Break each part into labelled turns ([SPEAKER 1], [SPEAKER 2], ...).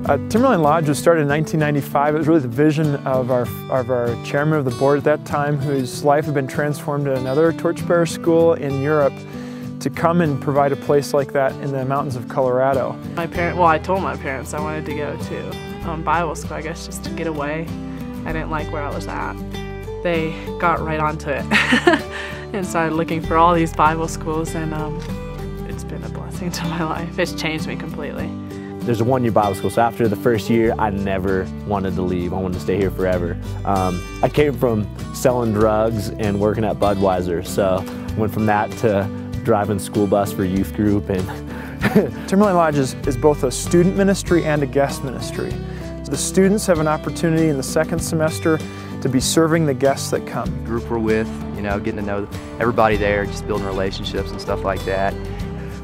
[SPEAKER 1] Timberline Lodge was started in 1995. It was really the vision of our chairman of the board at that time, whose life had been transformed at another torchbearer school in Europe, to come and provide a place like that in the mountains of Colorado.
[SPEAKER 2] I told my parents I wanted to go to Bible school, I guess, just to get away. I didn't like where I was at. They got right onto it and started looking for all these Bible schools, and it's been a blessing to my life. It's changed me completely.
[SPEAKER 3] There's a one-year Bible school, so after the first year, I never wanted to leave. I wanted to stay here forever. I came from selling drugs and working at Budweiser, so went from that to driving school bus for youth group. And
[SPEAKER 1] Timberline Lodge is both a student ministry and a guest ministry. So the students have an opportunity in the second semester to be serving the guests that come.
[SPEAKER 4] The group we're with, you know, getting to know everybody there, just building relationships and stuff like that.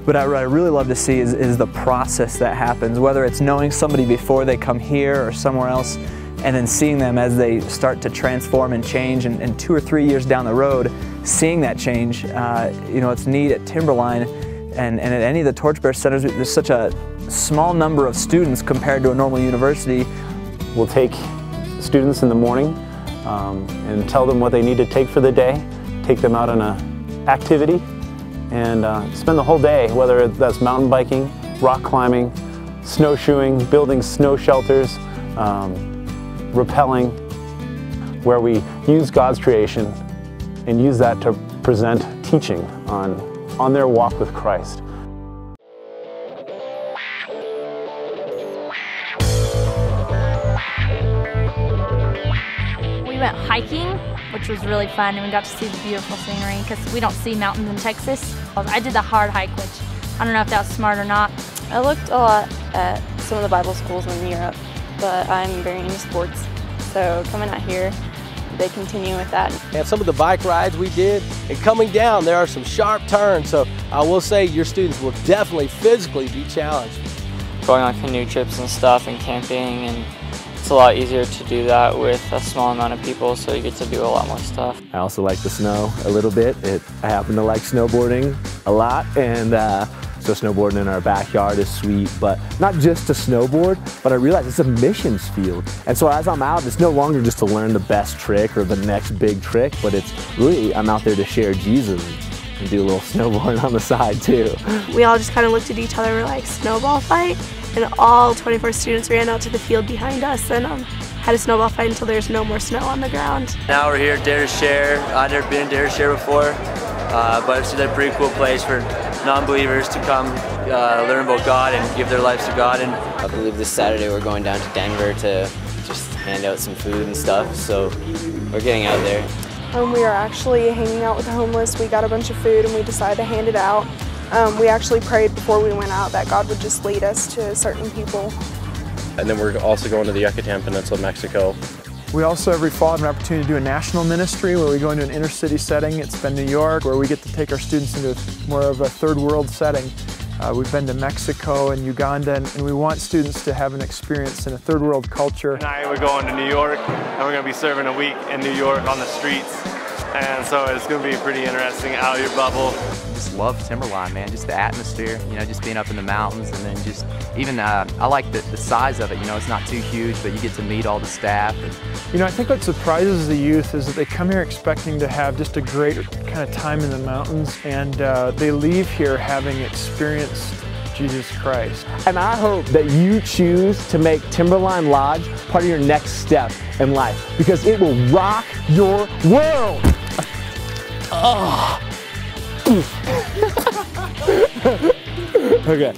[SPEAKER 5] What I really love to see is the process that happens, whether it's knowing somebody before they come here or somewhere else, and then seeing them as they start to transform and change, and 2 or 3 years down the road, seeing that change. You know, it's neat at Timberline and at any of the torchbearer centers. There's such a small number of students compared to a normal university.
[SPEAKER 3] we'll take students in the morning and tell them what they need to take for the day, take them out on an activity, and spend the whole day, whether that's mountain biking, rock climbing, snowshoeing, building snow shelters, rappelling, where we use God's creation and use that to present teaching on their walk with Christ.
[SPEAKER 6] We went hiking, which was really fun, and we got to see the beautiful scenery because we don't see mountains in Texas. I did the hard hike, which I don't know if that was smart or not.
[SPEAKER 7] I looked a lot at some of the Bible schools in Europe, but I'm very into sports, so coming out here, they continue with that.
[SPEAKER 8] And some of the bike rides we did, and coming down there are some sharp turns, so I will say your students will definitely physically be challenged.
[SPEAKER 9] Going on canoe trips and stuff and camping, and it's a lot easier to do that with a small amount of people, so you get to do a lot more stuff.
[SPEAKER 3] I also like the snow a little bit. I happen to like snowboarding a lot, and so snowboarding in our backyard is sweet, but not just to snowboard, but I realize it's a missions field. And so as I'm out, it's no longer just to learn the best trick or the next big trick, but it's really, I'm out there to share Jesus and do a little snowboarding on the side too.
[SPEAKER 10] We all just kind of looked at each other, we're like, snowball fight? And all 24 students ran out to the field behind us and had a snowball fight until there's no more snow on the ground.
[SPEAKER 11] Now we're here at Dare to Share. I've never been to Dare to Share before, but it's a pretty cool place for non-believers to come learn about God and give their lives to God. And
[SPEAKER 12] I believe this Saturday we're going down to Denver to just hand out some food and stuff, so we're getting out there.
[SPEAKER 13] We are actually hanging out with the homeless. We got a bunch of food and we decided to hand it out. We actually prayed before we went out that God would just lead us to certain people.
[SPEAKER 14] And then we're also going to the Yucatan Peninsula, Mexico.
[SPEAKER 1] We also every fall have an opportunity to do a national ministry where we go into an inner city setting. It's been New York, where we get to take our students into more of a third world setting. We've been to Mexico and Uganda, and we want students to have an experience in a third world culture.
[SPEAKER 15] Tonight we're going to New York, and we're going to be serving a week in New York on the streets. And so it's going to be pretty interesting, out of your bubble.
[SPEAKER 4] Just love Timberline, man, just the atmosphere, you know, just being up in the mountains, and then just even, I like the size of it, you know, it's not too huge, but you get to meet all the staff.
[SPEAKER 1] You know, I think what surprises the youth is that they come here expecting to have just a great kind of time in the mountains, and they leave here having experienced Jesus Christ.
[SPEAKER 3] And I hope that you choose to make Timberline Lodge part of your next step in life, because it will rock your world. Oh. Okay.